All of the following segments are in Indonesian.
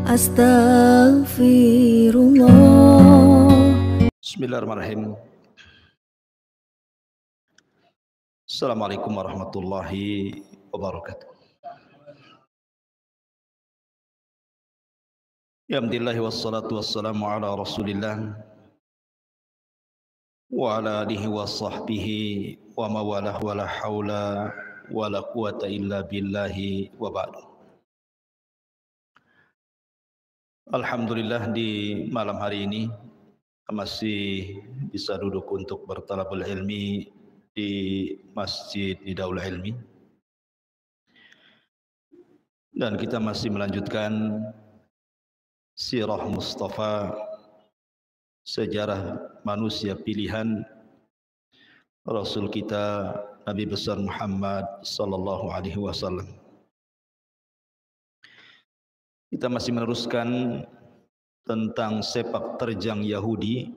Astaghfirullah. Bismillahirrahmanirrahim. Assalamualaikum warahmatullahi wabarakatuh. Ya alhamdulillah wassalatu wassalamu ala rasulillah wa ala alihi wa sahbihi wa mawalah wa la hawla wa la quwata illa billahi wa ba'du. Alhamdulillah di malam hari ini masih bisa duduk untuk bertalabul ilmi di Masjid Nidaul Ilmi, dan kita masih melanjutkan sirah Mustafa, sejarah manusia pilihan Rasul kita Nabi besar Muhammad sallallahu alaihi wasallam. Kita masih meneruskan tentang sepak terjang Yahudi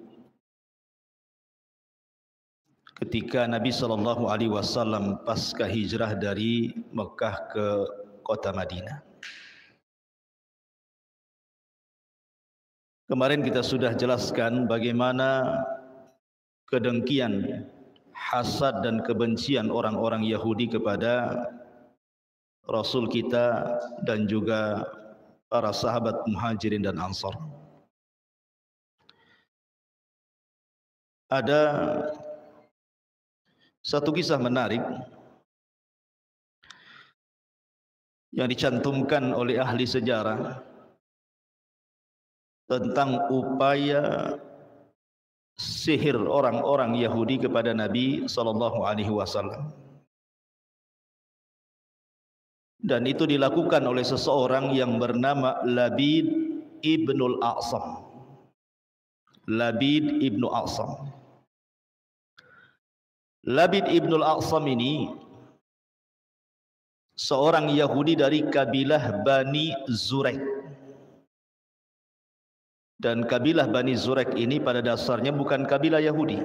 ketika Nabi sallallahu alaihi wasallam pasca hijrah dari Mekah ke kota Madinah. Kemarin kita sudah jelaskan bagaimana kedengkian, hasad dan kebencian orang-orang Yahudi kepada Rasul kita dan juga para sahabat Muhajirin dan Ansar. Ada satu kisah menarik yang dicantumkan oleh ahli sejarah tentang upaya sihir orang-orang Yahudi kepada Nabi sallallahu alaihi wasallam. Dan itu dilakukan oleh seseorang yang bernama Labid ibnul A'sam. Labid ibnu A'sam. Labid ibnul A'sam ini seorang Yahudi dari kabilah Bani Zurek. Dan kabilah Bani Zurek ini pada dasarnya bukan kabilah Yahudi.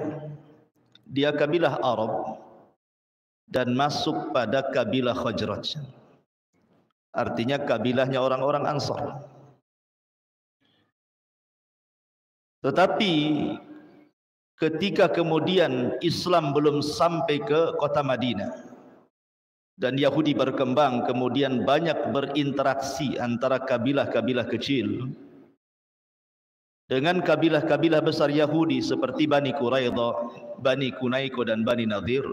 Dia kabilah Arab dan masuk pada kabilah Khazraj. Artinya kabilahnya orang-orang Ansar. Tetapi ketika kemudian Islam belum sampai ke kota Madinah dan Yahudi berkembang, kemudian banyak berinteraksi antara kabilah-kabilah kecil dengan kabilah-kabilah besar Yahudi seperti Bani Quraidah, Bani Kunaiko dan Bani Nadir.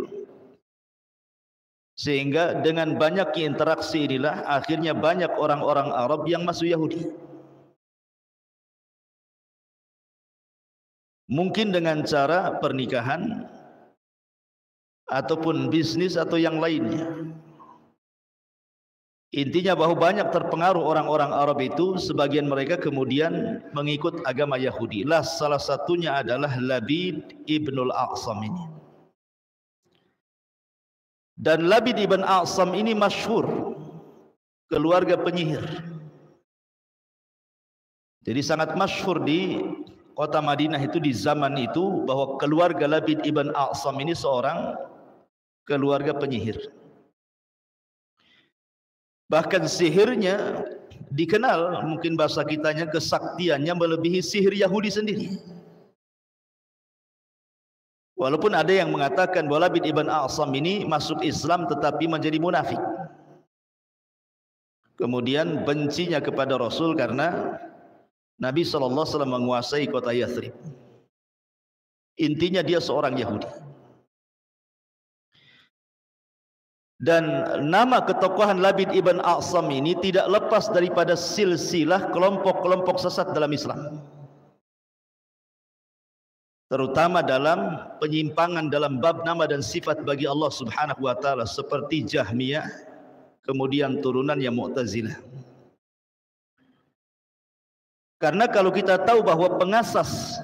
Sehingga dengan banyaknya interaksi inilah akhirnya banyak orang-orang Arab yang masuk Yahudi. Mungkin dengan cara pernikahan ataupun bisnis atau yang lainnya. Intinya bahwa banyak terpengaruh orang-orang Arab itu, sebagian mereka kemudian mengikut agama Yahudi. Salah satunya adalah Labid ibnul A'sam ini. Dan Labid ibn A'sam ini masyhur keluarga penyihir. Jadi sangat masyhur di kota Madinah itu di zaman itu bahwa keluarga Labid ibn A'sam ini seorang keluarga penyihir. Bahkan sihirnya dikenal, mungkin bahasa kitanya kesaktiannya melebihi sihir Yahudi sendiri. Walaupun ada yang mengatakan bahwa Labid ibn A'sam ini masuk Islam tetapi menjadi munafik. Kemudian bencinya kepada Rasul karena Nabi sallallahu alaihi wasallam menguasai kota Yathrib. Intinya dia seorang Yahudi. Dan nama ketokohan Labid ibn A'sam ini tidak lepas daripada silsilah kelompok-kelompok sesat dalam Islam, terutama dalam penyimpangan dalam bab nama dan sifat bagi Allah Subhanahu wa taala seperti Jahmiyah, kemudian turunannya Mu'tazilah. Karena kalau kita tahu bahwa pengasas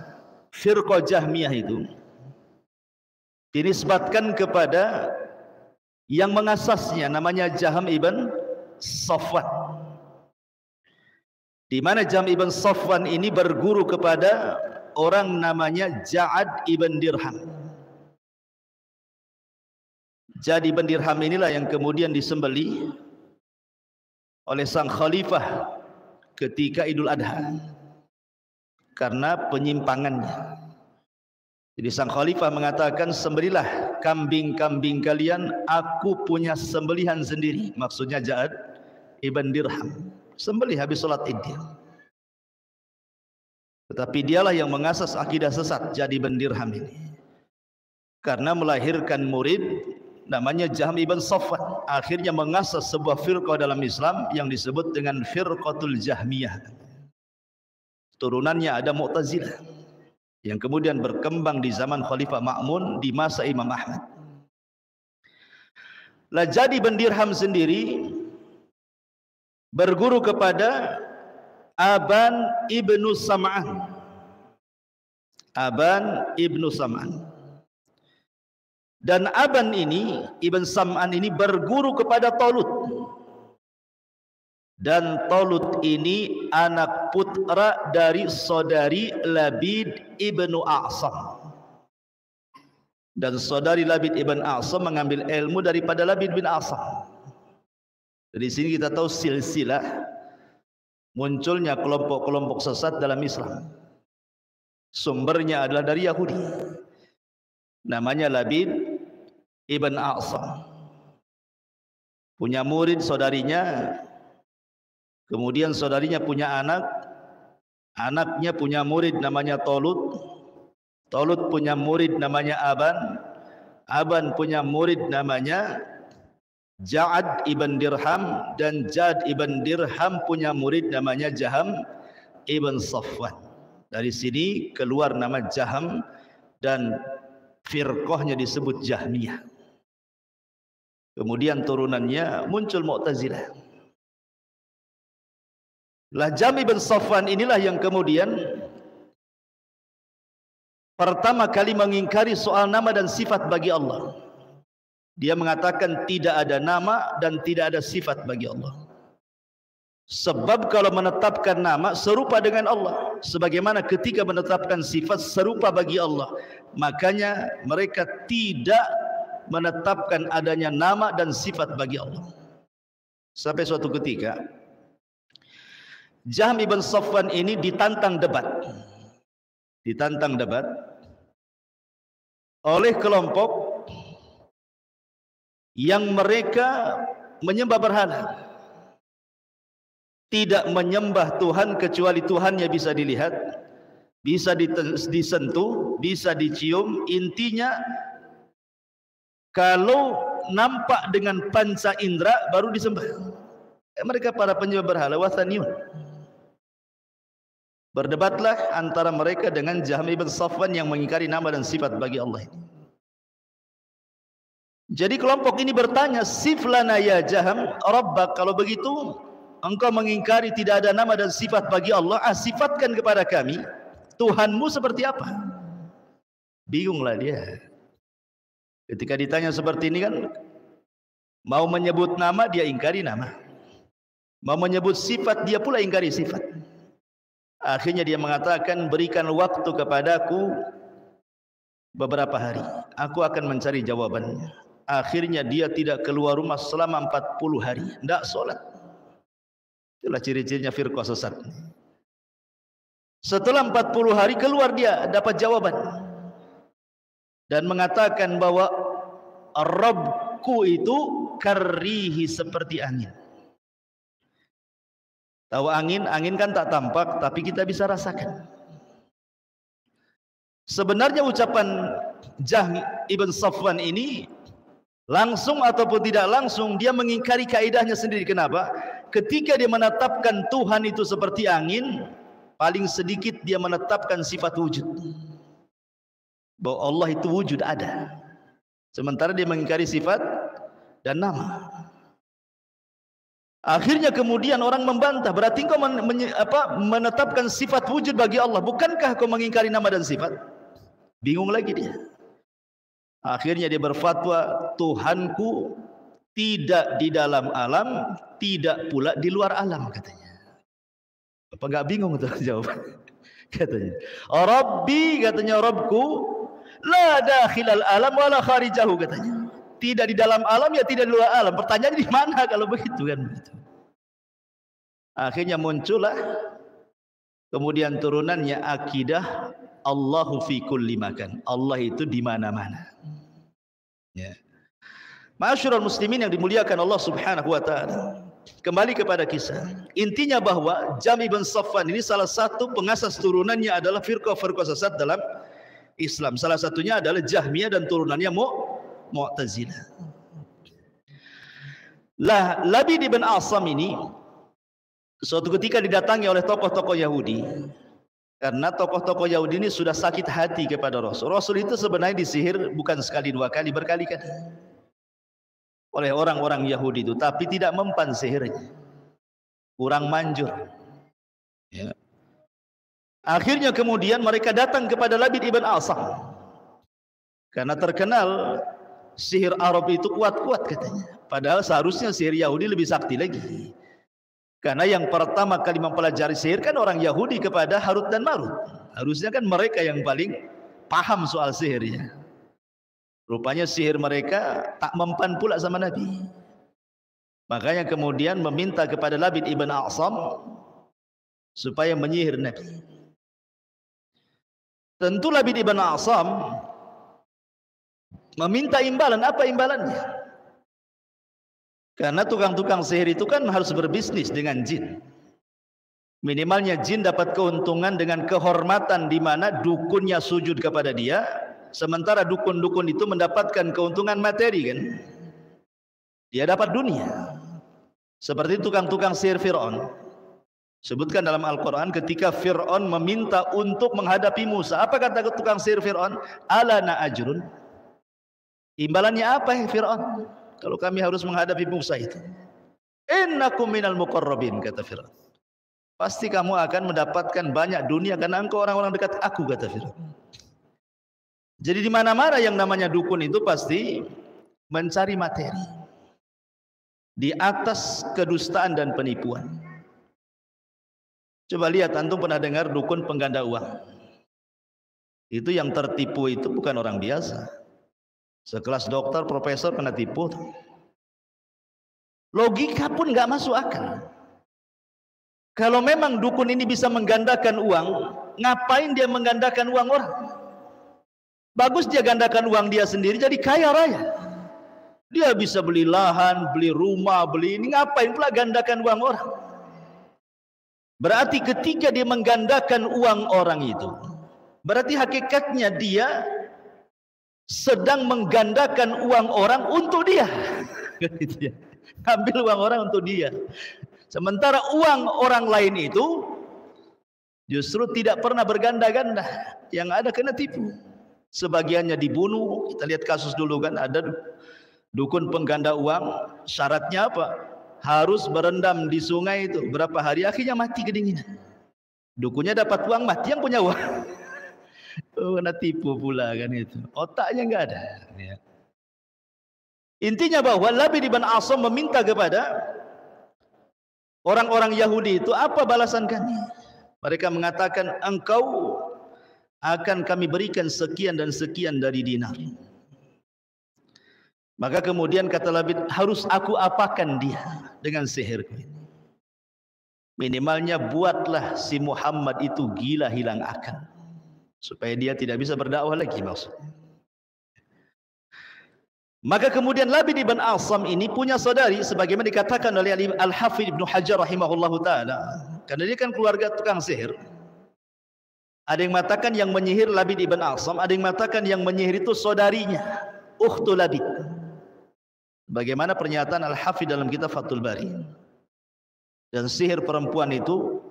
firqah Jahmiyah itu dinisbatkan kepada yang mengasasnya, namanya Jahm ibn Safwan, di mana Jahm ibn Safwan ini berguru kepada orang namanya Ja'ad ibn Dirham. Ja'ad ibn Dirham inilah yang kemudian disembelih oleh sang khalifah ketika Idul Adha karena penyimpangannya. Jadi sang khalifah mengatakan, sembelilah kambing-kambing kalian, aku punya sembelihan sendiri. Maksudnya Ja'ad ibn Dirham. Sembelih habis sholat Id. Tetapi dialah yang mengasas akidah sesat Ja'ad ibn Dirham ini. Karena melahirkan murid namanya Jahm ibn Safwan. Akhirnya mengasas sebuah firqah dalam Islam yang disebut dengan Firqatul Jahmiyah. Turunannya ada Mu'tazilah yang kemudian berkembang di zaman Khalifah Ma'mun di masa Imam Ahmad. Ja'ad ibn Dirham sendiri berguru kepada Aban ibnu Sam'an. Aban ibnu Sam'an. Dan Aban ini, Ibn Sam'an ini berguru kepada Talut. Dan Talut ini anak putra dari saudari Labid ibnu A'sam. Dan saudari Labid ibn A'sam mengambil ilmu daripada Labid bin A'sam. Dari sini kita tahu silsilah munculnya kelompok-kelompok sesat dalam Islam. Sumbernya adalah dari Yahudi. Namanya Labid ibn A'sam. Punya murid saudarinya. Kemudian saudarinya punya anak, anaknya punya murid namanya Talut, Talut punya murid namanya Aban, Aban punya murid namanya Ja'ad ibn Dirham, dan Ja'ad ibn Dirham punya murid namanya Jahm ibn Safwan. Dari sini keluar nama Jahm dan firqahnya disebut Jahmiyah. Kemudian turunannya muncul Mu'tazilah. Jahm ibn Safwan inilah yang kemudian pertama kali mengingkari soal nama dan sifat bagi Allah. Dia mengatakan tidak ada nama dan tidak ada sifat bagi Allah. Sebab kalau menetapkan nama serupa dengan Allah, sebagaimana ketika menetapkan sifat serupa bagi Allah, makanya mereka tidak menetapkan adanya nama dan sifat bagi Allah. Sampai suatu ketika Jahm ibn Safwan ini ditantang debat. Ditantang debat oleh kelompok yang mereka menyembah berhala. Tidak menyembah Tuhan kecuali Tuhannya bisa dilihat, bisa disentuh, bisa dicium. Intinya kalau nampak dengan panca indera baru disembah. Mereka para penyembah berhala, wathaniyun. Berdebatlah antara mereka dengan Jahm ibn Safwan yang mengingkari nama dan sifat bagi Allah ini. Jadi kelompok ini bertanya, sif lana ya Jahm rabbak, kalau begitu engkau mengingkari tidak ada nama dan sifat bagi Allah, sifatkan kepada kami Tuhanmu seperti apa. Bingunglah dia ketika ditanya seperti ini, kan mau menyebut nama dia ingkari nama, mau menyebut sifat dia pula ingkari sifat. Akhirnya dia mengatakan, berikan waktu kepadaku beberapa hari, aku akan mencari jawabannya. Akhirnya dia tidak keluar rumah selama 40 hari, tidak sholat. Itulah ciri-cirinya firqah sesat. Setelah 40 hari keluar dia dapat jawaban dan mengatakan bahwa Rabbku itu karihi, seperti angin. Tahu angin? Angin kan tak tampak, tapi kita bisa rasakan. Sebenarnya ucapan Jahm ibn Safwan ini langsung ataupun tidak langsung dia mengingkari kaidahnya sendiri. Kenapa? Ketika dia menetapkan Tuhan itu seperti angin, paling sedikit dia menetapkan sifat wujud, bahwa Allah itu wujud, ada. Sementara dia mengingkari sifat dan nama. Akhirnya kemudian orang membantah, berarti engkau menetapkan sifat wujud bagi Allah, bukankah kau mengingkari nama dan sifat? Bingung lagi dia. Akhirnya dia berfatwa, Tuhanku tidak di dalam alam, tidak pula di luar alam, katanya. Apa enggak bingung tuh jawaban? Katanya, Rabbi, katanya Rabbku, la dakhilal alam wala kharijahu, katanya. Tidak di dalam alam, ya tidak di luar alam. Pertanyaannya di mana kalau begitu, kan begitu. Akhirnya muncullah kemudian turunannya akidah Allahu fi kulli makan. Allah itu di mana-mana. Ya. Ma'asyiral muslimin yang dimuliakan Allah Subhanahu wa taala. Kembali kepada kisah. Intinya bahwa Jam ibn Safwan ini salah satu pengasas turunannya adalah firqah-firqah sesat dalam Islam. Salah satunya adalah Jahmiyah dan turunannya Mu'tazilah. Lah Labid ibn Asam ini suatu ketika didatangi oleh tokoh-tokoh Yahudi, karena tokoh-tokoh Yahudi ini sudah sakit hati kepada Rasul. Rasul itu sebenarnya disihir bukan sekali dua kali, berkali-kali oleh orang-orang Yahudi itu, tapi tidak mempan sihirnya, kurang manjur. Ya. Akhirnya kemudian mereka datang kepada Labid ibn Asam, karena terkenal sihir Arab itu kuat-kuat katanya. Padahal seharusnya sihir Yahudi lebih sakti lagi. Karena yang pertama kali mempelajari sihir kan orang Yahudi kepada Harut dan Marut. Harusnya kan mereka yang paling paham soal sihirnya. Rupanya sihir mereka tak mempan pula sama Nabi. Makanya kemudian meminta kepada Labid ibn A'sam supaya menyihir Nabi. Tentu Labid ibn A'sam meminta imbalan. Apa imbalannya? Karena tukang-tukang sihir itu kan harus berbisnis dengan jin. Minimalnya jin dapat keuntungan dengan kehormatan di mana dukunnya sujud kepada dia, sementara dukun-dukun itu mendapatkan keuntungan materi kan. Dia dapat dunia. Seperti tukang-tukang sihir Fir'aun. Sebutkan dalam Al-Quran ketika Fir'aun meminta untuk menghadapi Musa. Apa kata tukang sihir Fir'aun? Alana ajrun. Imbalannya apa ya Fir'aun? Kalau kami harus menghadapi Musa itu. Innakum minal muqarrabin, kata Fir'aun. Pasti kamu akan mendapatkan banyak dunia karena engkau orang-orang dekat aku, kata Fir'aun. Jadi di mana-mana yang namanya dukun itu pasti mencari materi. Di atas kedustaan dan penipuan. Coba lihat, antum pernah dengar dukun pengganda uang? Itu yang tertipu itu bukan orang biasa. Sekelas dokter, profesor kena tipu. Logika pun nggak masuk akal. Kalau memang dukun ini bisa menggandakan uang, ngapain dia menggandakan uang orang? Bagus dia gandakan uang dia sendiri jadi kaya raya. Dia bisa beli lahan, beli rumah, beli ini. Ngapain pula gandakan uang orang? Berarti ketika dia menggandakan uang orang itu, berarti hakikatnya dia sedang menggandakan uang orang untuk dia. Ambil uang orang untuk dia. Sementara uang orang lain itu justru tidak pernah berganda-ganda. Yang ada kena tipu. Sebagiannya dibunuh. Kita lihat kasus dulu kan, ada dukun pengganda uang. Syaratnya apa? Harus berendam di sungai itu berapa hari, akhirnya mati kedinginan. Dukunnya dapat uang, mati yang punya uang. Oh, kena tipu pula kan itu. Otaknya enggak ada. Ya. Intinya bahwa Labid ibn Asam meminta kepada orang-orang Yahudi itu, apa balasan kami? Mereka mengatakan, engkau akan kami berikan sekian dan sekian dari dinar. Maka kemudian kata Labid, harus aku apakan dia dengan sihirku ini? Minimalnya buatlah si Muhammad itu gila hilang akal. Supaya dia tidak bisa berdakwah lagi maksudnya. Maka kemudian Labid ibn Asam ini punya saudari sebagaimana dikatakan oleh Al-Hafidh Ibnu Hajar rahimahullahu taala. Karena dia kan keluarga tukang sihir. Ada yang mengatakan yang menyihir Labid ibn Asam, ada yang mengatakan yang menyihir itu saudarinya, ukhtu Labid. Bagaimana pernyataan Al-Hafidh dalam kitab Fathul Bari. Dan sihir perempuan itu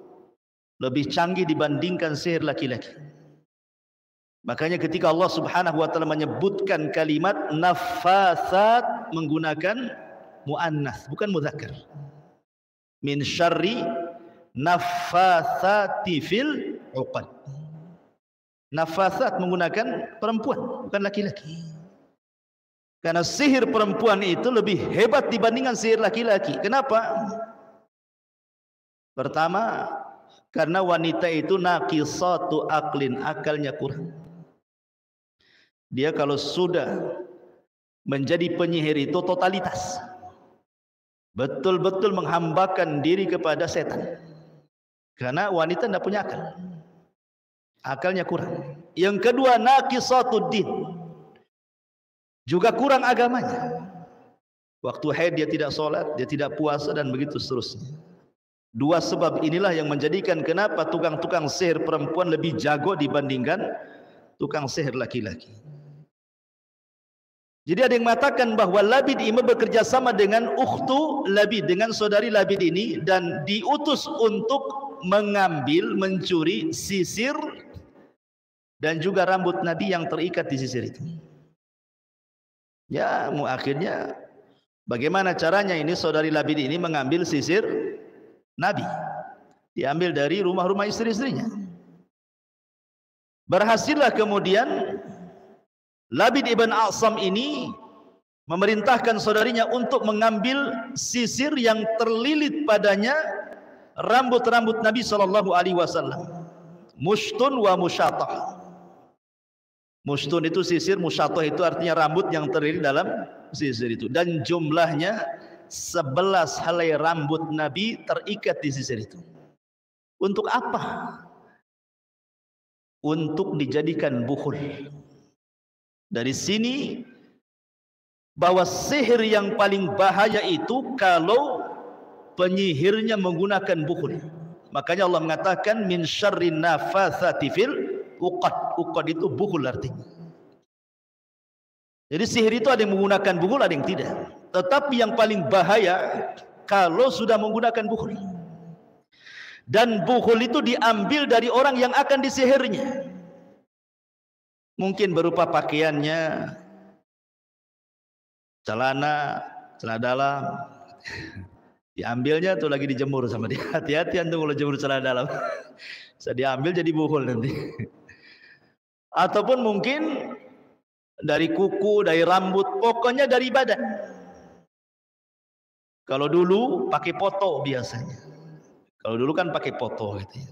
lebih canggih dibandingkan sihir laki-laki. Makanya ketika Allah Subhanahu wa taala menyebutkan kalimat naffatsat menggunakan muannats bukan mudzakkar. Min syarri naffatsati fil 'uqad. Naffatsat menggunakan perempuan bukan laki-laki. Karena sihir perempuan itu lebih hebat dibandingkan sihir laki-laki. Kenapa? Pertama, karena wanita itu naqisatu aqlin, akalnya kurang. Dia kalau sudah menjadi penyihir itu totalitas. betul-betul menghambakan diri kepada setan. Karena wanita tidak punya akal. Akalnya kurang. Yang kedua, naqisatud din. Juga kurang agamanya. Waktu haid dia tidak sholat, dia tidak puasa, dan begitu seterusnya. Dua sebab inilah yang menjadikan kenapa tukang-tukang sihir perempuan lebih jago dibandingkan tukang sihir laki-laki. Jadi ada yang mengatakan bahwa Labid ini bekerja sama dengan ukhtu Labid, dengan saudari Labid ini, dan diutus untuk mengambil, mencuri sisir dan juga rambut Nabi yang terikat di sisir itu. Ya, akhirnya bagaimana caranya ini saudari Labid ini mengambil sisir Nabi? Diambil dari rumah-rumah istri-istrinya. Berhasillah kemudian Labid ibn A'sam ini memerintahkan saudarinya untuk mengambil sisir yang terlilit padanya rambut-rambut Nabi sallallahu alaihi wasallam. Mushtun wa musyatah. Mushtun itu sisir, musyatah itu artinya rambut yang terlilit dalam sisir itu. Dan jumlahnya 11 helai rambut Nabi terikat di sisir itu. Untuk apa? Untuk dijadikan bukhul. Dari sini bahwa sihir yang paling bahaya itu kalau penyihirnya menggunakan bukhul. Makanya Allah mengatakan min syarrin nafatsati fil uqad. Uqad itu bukhul artinya. Jadi sihir itu ada yang menggunakan bukhul, ada yang tidak. Tetapi yang paling bahaya kalau sudah menggunakan bukhul. Dan bukhul itu diambil dari orang yang akan disihirnya. Mungkin berupa pakaiannya, celana dalam. Diambilnya tuh lagi dijemur sama dia. Hati-hati antum kalau jemur celana dalam. Bisa diambil jadi bukhul nanti. Ataupun mungkin dari kuku, dari rambut, pokoknya dari badan. Kalau dulu pakai poto biasanya. Kalau dulu kan pakai poto gitu ya.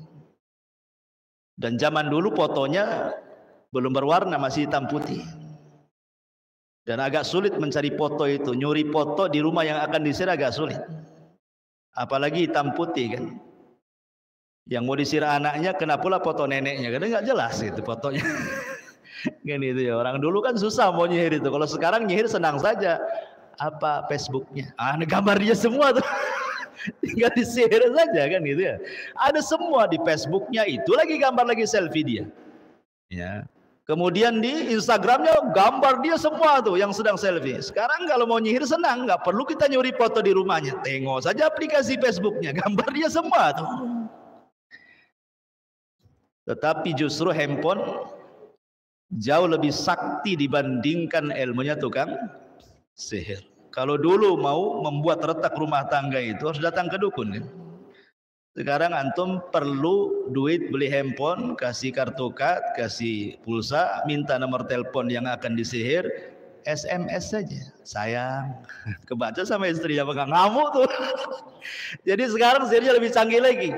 Dan zaman dulu potonya belum berwarna, masih hitam putih. Dan agak sulit mencari poto itu. Nyuri poto di rumah yang akan disihir agak sulit. Apalagi hitam putih kan. Yang mau disihir anaknya kena pula foto neneknya. Karena nggak jelas itu fotonya. Kan itu ya. Orang dulu kan susah mau nyihir itu. Kalau sekarang nyihir senang saja. Apa Facebooknya? Gambar dia semua tuh. Tinggal disihir saja kan gitu ya. Ada semua di Facebooknya itu. Lagi gambar lagi selfie dia. Ya. Kemudian di Instagramnya gambar dia semua tuh yang sedang selfie. Sekarang kalau mau nyihir senang, nggak perlu kita nyuri foto di rumahnya. Tengok saja aplikasi Facebooknya, gambar dia semua tuh. Tetapi justru handphone jauh lebih sakti dibandingkan ilmunya tukang sihir. Kalau dulu mau membuat retak rumah tangga itu harus datang ke dukun. Ya? Sekarang antum perlu duit beli handphone, kasih kartu kad, kasih pulsa, minta nomor telepon yang akan disihir, SMS saja. Sayang, kebaca sama istrinya bakal ngamuk tuh. Jadi sekarang sihirnya lebih canggih lagi.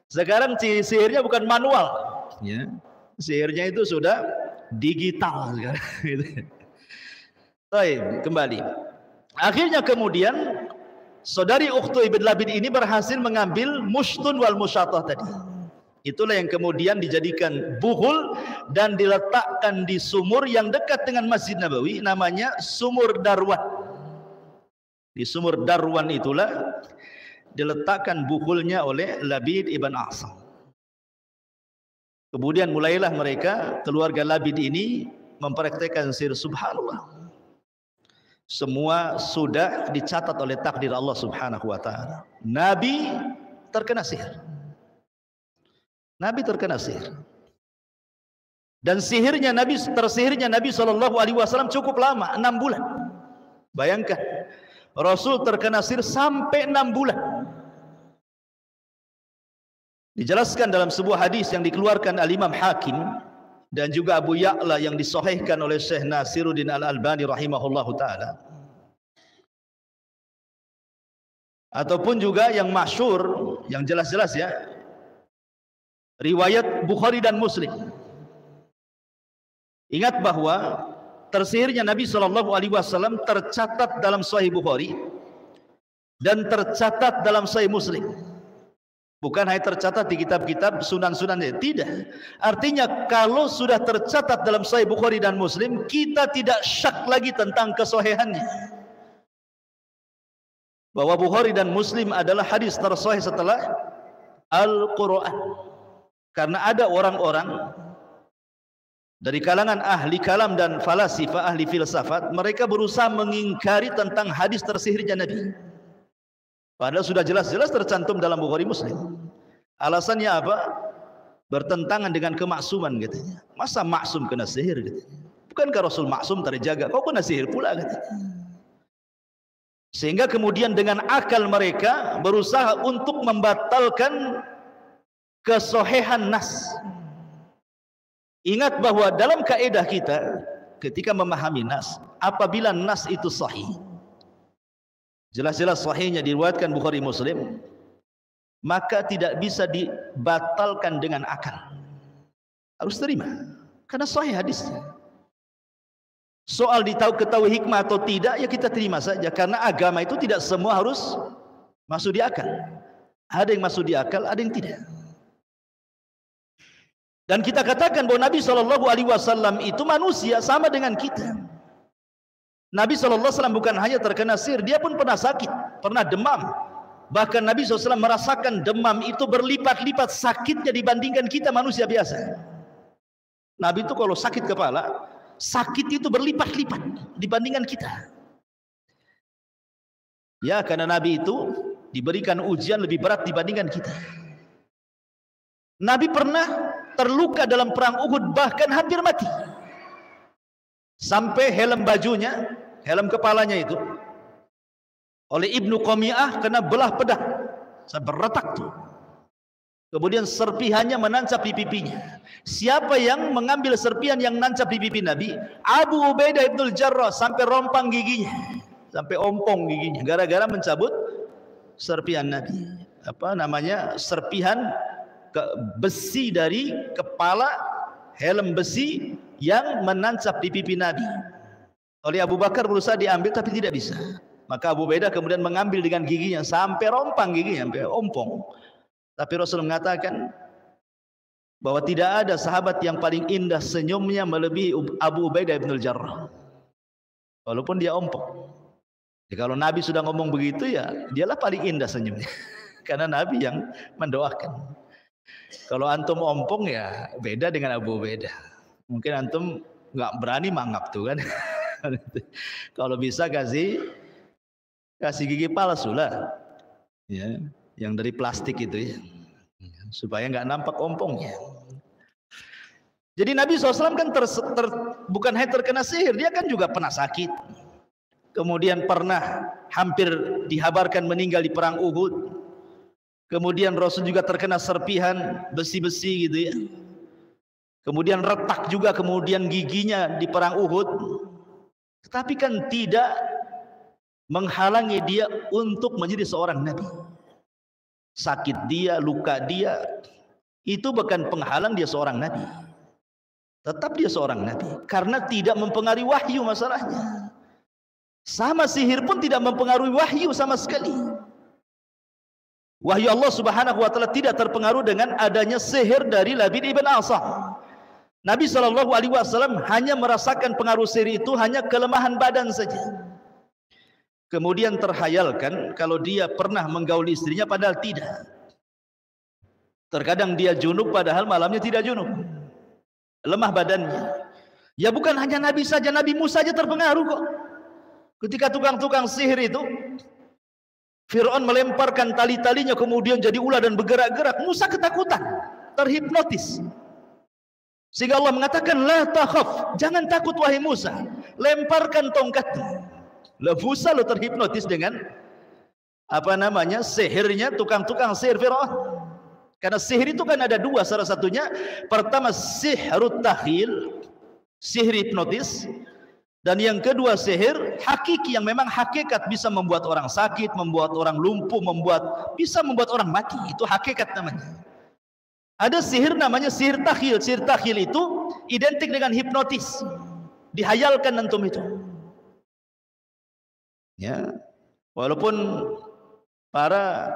Sekarang sihirnya bukan manual, ya. Sihirnya itu sudah digital. Baik, kembali. Akhirnya kemudian saudari Ukhtu ibn Labid ini berhasil mengambil mushtun wal musyatah tadi. Itulah yang kemudian dijadikan bukhul dan diletakkan di sumur yang dekat dengan Masjid Nabawi, namanya Sumur Darwan. Di Sumur Darwan itulah diletakkan bukhulnya oleh Labid ibn A'sam. Kemudian mulailah mereka, keluarga Labid ini mempraktikkan sihir. Subhanallah. Semua sudah dicatat oleh takdir Allah Subhanahu wa taala. Nabi terkena sihir. Nabi terkena sihir. Dan tersihirnya Nabi sallallahu alaihi wasallam cukup lama, 6 bulan. Bayangkan, Rasul terkena sihir sampai 6 bulan. Dijelaskan dalam sebuah hadis yang dikeluarkan Al-Imam Hakim dan juga Abu Ya'la yang disahihkan oleh Syekh Nasiruddin Al-Albani rahimahullahu taala. Ataupun juga yang masyhur, yang jelas-jelas ya, riwayat Bukhari dan Muslim. Ingat bahwa tersihirnya Nabi sallallahu alaihi wasallam tercatat dalam Sahih Bukhari dan tercatat dalam Sahih Muslim. Bukan hanya tercatat di kitab-kitab sunan-sunannya, tidak. Artinya kalau sudah tercatat dalam Sahih Bukhari dan Muslim, kita tidak syak lagi tentang kesohihannya. Bahwa Bukhari dan Muslim adalah hadis tersahih setelah Al-Quran. Karena ada orang-orang dari kalangan ahli kalam dan falasifah, ahli filsafat, mereka berusaha mengingkari tentang hadis tersihirnya Nabi. Padahal sudah jelas-jelas tercantum dalam Bukhari Muslim. Alasannya apa? Bertentangan dengan kemaksuman katanya. Masa maksum kena sihir katanya? Bukankah Rasul maksum terjaga? Kau kena sihir pula katanya. Sehingga kemudian dengan akal mereka berusaha untuk membatalkan kesohihan nas. Ingat bahwa dalam kaidah kita ketika memahami nas, apabila nas itu sahih, jelas-jelas sahihnya diriwayatkan Bukhari Muslim, maka tidak bisa dibatalkan dengan akal. Harus terima karena sahih hadisnya. Soal ketahui hikmah atau tidak, ya kita terima saja, karena agama itu tidak semua harus masuk di akal. Ada yang masuk di akal, ada yang tidak. Dan kita katakan bahwa Nabi SAW itu manusia sama dengan kita. Nabi SAW bukan hanya terkena sihir, dia pun pernah sakit, pernah demam. Bahkan Nabi SAW merasakan demam itu berlipat-lipat sakitnya dibandingkan kita manusia biasa. Nabi itu kalau sakit kepala, sakit itu berlipat-lipat dibandingkan kita. Ya, karena Nabi itu diberikan ujian lebih berat dibandingkan kita. Nabi pernah terluka dalam perang Uhud, bahkan hampir mati. Sampai helm bajunya, helm kepalanya itu oleh Ibnu Qami'ah kena belah pedang sampai retak tuh. Kemudian serpihannya menancap di pipinya. Siapa yang mengambil serpihan yang nancap di pipi Nabi? Abu Ubaidah ibn Jarrah, sampai rompang giginya, sampai ompong giginya, gara-gara mencabut serpihan Nabi. Apa namanya? Serpihan besi dari kepala, helm besi yang menancap di pipi Nabi. Oleh Abu Bakar berusaha diambil tapi tidak bisa. Maka Abu Ubaidah kemudian mengambil dengan giginya sampai rompang giginya, sampai ompong. Tapi Rasul mengatakan bahwa tidak ada sahabat yang paling indah senyumnya melebihi Abu Ubaidah bin Jarrah, walaupun dia ompong. Jadi kalau Nabi sudah ngomong begitu, ya dialah paling indah senyumnya. Karena Nabi yang mendoakan. Kalau antum ompong, ya beda dengan Abu Ubaidah. Mungkin antum nggak berani mangap tuh kan. Kalau bisa kasih gigi palsu lah, ya, yang dari plastik itu ya, supaya nggak nampak ompongnya. Jadi Nabi SAW kan bukan hanya terkena sihir, dia kan juga pernah sakit. Kemudian pernah hampir dihabarkan meninggal di perang Uhud. Kemudian Rasul juga terkena serpihan besi-besi gitu ya. Kemudian retak juga kemudian giginya di perang Uhud. Tetapi kan tidak menghalangi dia untuk menjadi seorang nabi. Sakit dia, luka dia, itu bukan penghalang dia seorang nabi. Tetap dia seorang nabi karena tidak mempengaruhi wahyu masalahnya. Sama sihir pun tidak mempengaruhi wahyu sama sekali. Wahyu Allah Subhanahu wa taala tidak terpengaruh dengan adanya sihir dari Labid ibn Asam. Nabi SAW hanya merasakan pengaruh sihir itu hanya kelemahan badan saja. Kemudian terhayalkan kalau dia pernah menggauli istrinya padahal tidak. Terkadang dia junub padahal malamnya tidak junub. Lemah badannya. Ya bukan hanya Nabi saja, Nabi Musa saja terpengaruh kok. Ketika tukang-tukang sihir itu, Fir'aun melemparkan tali-talinya kemudian jadi ular dan bergerak-gerak, Musa ketakutan, terhipnotis. Sehingga Allah mengatakan, la takhaf, jangan takut wahai Musa, lemparkan tongkatmu. Lah Musa lo terhipnotis dengan apa namanya sihirnya tukang-tukang sihir Fir'aun. Karena sihir itu kan ada dua, salah satunya pertama sihrut takhil, sihir hipnotis, dan yang kedua sihir hakiki yang memang hakikat bisa membuat orang sakit, membuat orang lumpuh, bisa membuat orang mati. Itu hakikat namanya. Ada sihir namanya sihir takhil. Sihir takhil itu identik dengan hipnotis. Dihayalkan antum itu. Ya. Walaupun para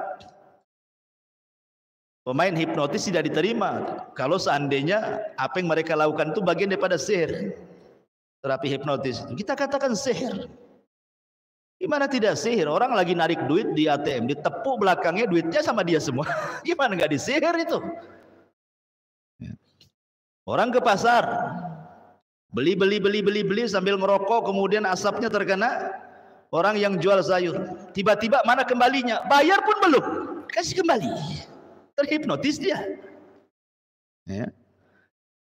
pemain hipnotis tidak diterima kalau seandainya apa yang mereka lakukan itu bagian daripada sihir. Terapi hipnotis kita katakan sihir. Gimana tidak sihir? Orang lagi narik duit di ATM, ditepuk belakangnya duitnya sama dia semua. Gimana nggak disihir itu? Orang ke pasar, beli sambil merokok, kemudian asapnya terkena orang yang jual sayur. Tiba-tiba mana kembalinya? Bayar pun belum, kasih kembali. Terhipnotis dia. Ya.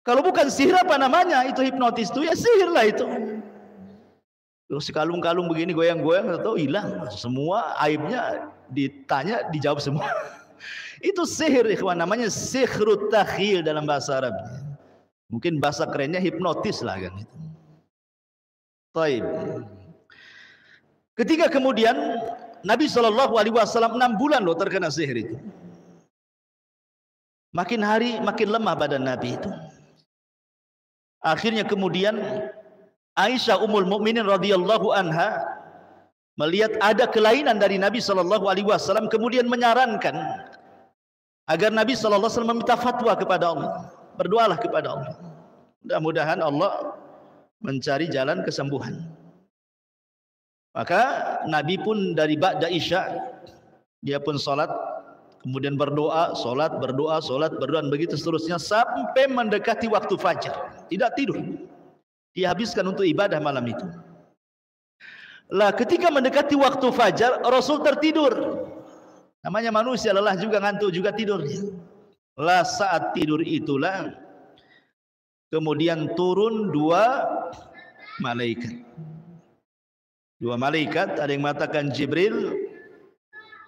Kalau bukan sihir apa namanya? Itu hipnotis itu ya sihir lah itu. Terus kalung-kalung begini goyang-goyang atau hilang, semua aibnya ditanya dijawab semua. Itu sihir, ikhwan, namanya sihrut takhyil dalam bahasa Arab. Mungkin bahasa kerennya hipnotis lah kan itu. Taib. Ketika kemudian Nabi SAW 6 bulan loh terkena sihir itu. Makin hari makin lemah badan Nabi itu. Akhirnya kemudian Aisyah Ummul Mukminin radhiyallahu anha melihat ada kelainan dari Nabi SAW, kemudian menyarankan agar Nabi SAW meminta fatwa kepada Allah. Berdoalah kepada Allah. Mudah-mudahan Allah mencari jalan kesembuhan. Maka Nabi pun dari ba'da Isya dia pun salat, kemudian berdoa, salat, berdoa, dan begitu seterusnya sampai mendekati waktu fajar. Tidak tidur. Dihabiskan untuk ibadah malam itu. Lah ketika mendekati waktu fajar, Rasul tertidur. Namanya manusia, lelah juga, ngantuk juga, tidur. Lah saat tidur itulah kemudian turun dua malaikat. Dua malaikat, ada yang mengatakan Jibril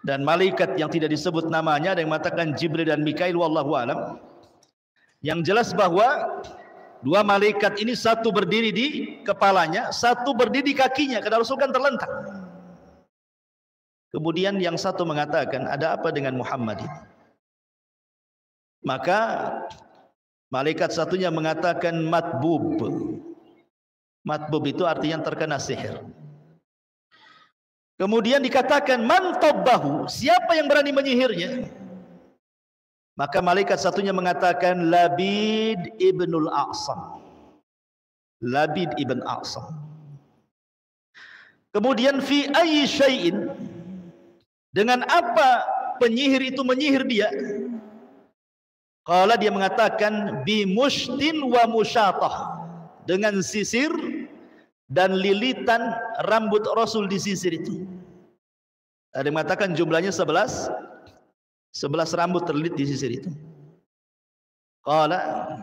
dan malaikat yang tidak disebut namanya, ada yang mengatakan Jibril dan Mikail, wallahu alam. Yang jelas bahwa dua malaikat ini satu berdiri di kepalanya, satu berdiri di kakinya, karena Rasul kan terlentang. Kemudian yang satu mengatakan, ada apa dengan Muhammad ini? Maka malaikat satunya mengatakan matbub. Matbub itu artinya terkena sihir. Kemudian dikatakan man tabbahu, siapa yang berani menyihirnya? Maka malaikat satunya mengatakan Labid ibnul A'sam. Labid ibn A'sam. Kemudian fi ayyi syai'in, dengan apa penyihir itu menyihir dia? Qala, dia mengatakan bi mushtin wa musyatah, dengan sisir dan lilitan rambut Rasul di sisir itu. Ada yang mengatakan jumlahnya 11 rambut terlilit di sisir itu. Qala,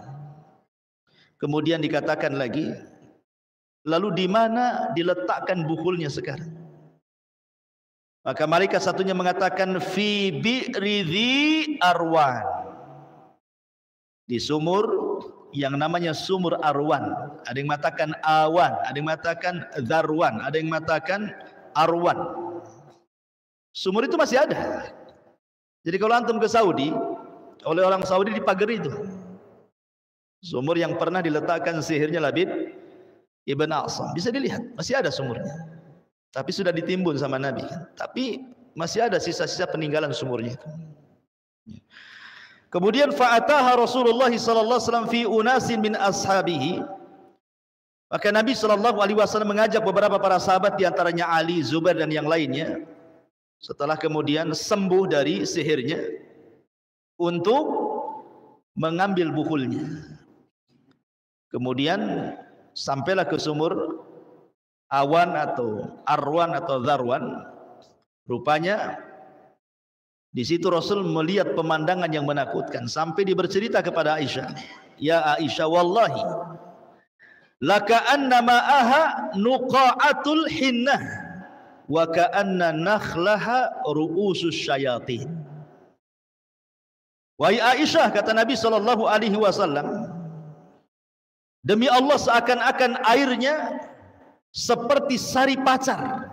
kemudian dikatakan lagi, lalu di mana diletakkan bukulnya sekarang? Maka malaikat satunya mengatakan fi bi'ridhi arwan, di sumur yang namanya sumur Arwan. Ada yang mengatakan Awan, ada yang mengatakan Darwan, ada yang mengatakan Arwan. Sumur itu masih ada. Jadi kalau antum ke Saudi, oleh orang Saudi dipagari itu sumur yang pernah diletakkan sihirnya Labid ibn A'sam, bisa dilihat, masih ada sumurnya. Tapi sudah ditimbun sama Nabi kan? Tapi masih ada sisa-sisa peninggalan sumurnya itu. Kemudian fa'ataha Rasulullah sallallahu alaihi wasallam fi unasin min ashabihi. Maka Nabi sallallahu alaihi wasallam mengajak beberapa para sahabat, di antaranya Ali, Zubair dan yang lainnya, setelah kemudian sembuh dari sihirnya, untuk mengambil bukulnya. Kemudian sampailah ke sumur Awan atau Arwan atau Darwan. Rupanya di situ Rasul melihat pemandangan yang menakutkan, sampai dia bercerita kepada Aisyah, ya Aisyah, wallahi laka anna ma'aha nuqa'atul hinnah wa ka'anna nakhlaha ru'usus syayatin. Wahai Aisyah, kata Nabi sallallahu alaihi wasallam, demi Allah seakan-akan airnya seperti sari pacar,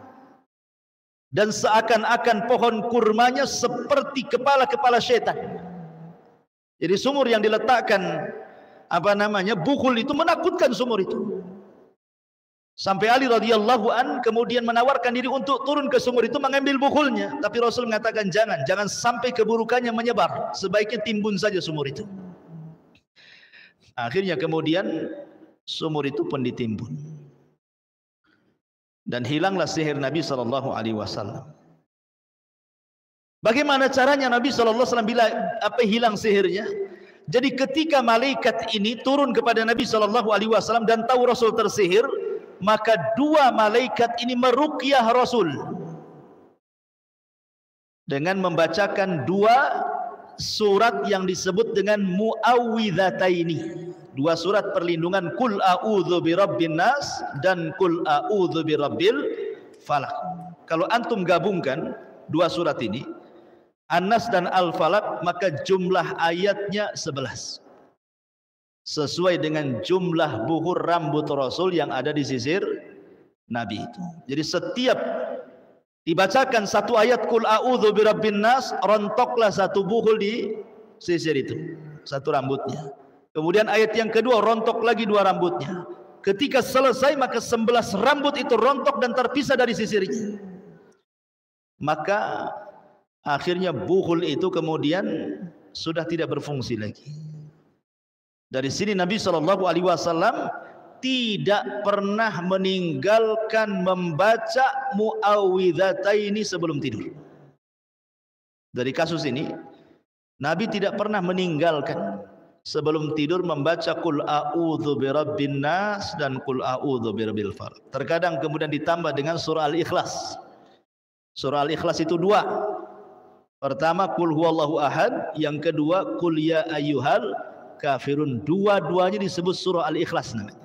dan seakan-akan pohon kurmanya seperti kepala-kepala setan. Jadi sumur yang diletakkan bukul itu menakutkan, sumur itu Sampai Ali radhiyallahu an kemudian menawarkan diri untuk turun ke sumur itu mengambil bukhulnya, tapi Rasul mengatakan jangan sampai keburukannya menyebar, sebaiknya timbun saja sumur itu. Akhirnya kemudian sumur itu pun ditimbun dan hilanglah sihir Nabi sallallahu alaihi wasallam. Bagaimana caranya Nabi sallallahu alaihi wasallam bila hilang sihirnya? Jadi ketika malaikat ini turun kepada Nabi sallallahu alaihi wasallam dan tahu Rasul tersihir, maka dua malaikat ini meruqyah Rasul dengan membacakan dua surat yang disebut dengan muawwidhataini, dua surat perlindungan, Qul a'udzu birabbin nas dan Qul a'udzu birabbil falaq. Kalau antum gabungkan dua surat ini, An-Nas dan Al-Falaq, maka jumlah ayatnya 11, sesuai dengan jumlah buhur rambut Rasul yang ada di sisir Nabi itu. Jadi setiap dibacakan satu ayat Qul a'udzu birabbin nas, rontoklah satu buhul di sisir itu, satu rambutnya. Kemudian ayat yang kedua, rontok lagi dua rambutnya. Ketika selesai maka 11 rambut itu rontok dan terpisah dari sisirnya. Maka akhirnya buhul itu kemudian sudah tidak berfungsi lagi. Dari sini Nabi sallallahu alaihi wasallam tidak pernah meninggalkan membaca muawwidhataini sebelum tidur. Dari kasus ini Nabi tidak pernah meninggalkan sebelum tidur membaca Qul a'udzu birabbin nas dan Qul a'udzu birabbil falaq. Terkadang kemudian ditambah dengan surah Al-Ikhlas. Surah Al-Ikhlas itu dua. Pertama Qul huwallahu ahad, yang kedua Qul ya ayyuhal kafirun. Dua-duanya disebut surah Al-Ikhlas namanya.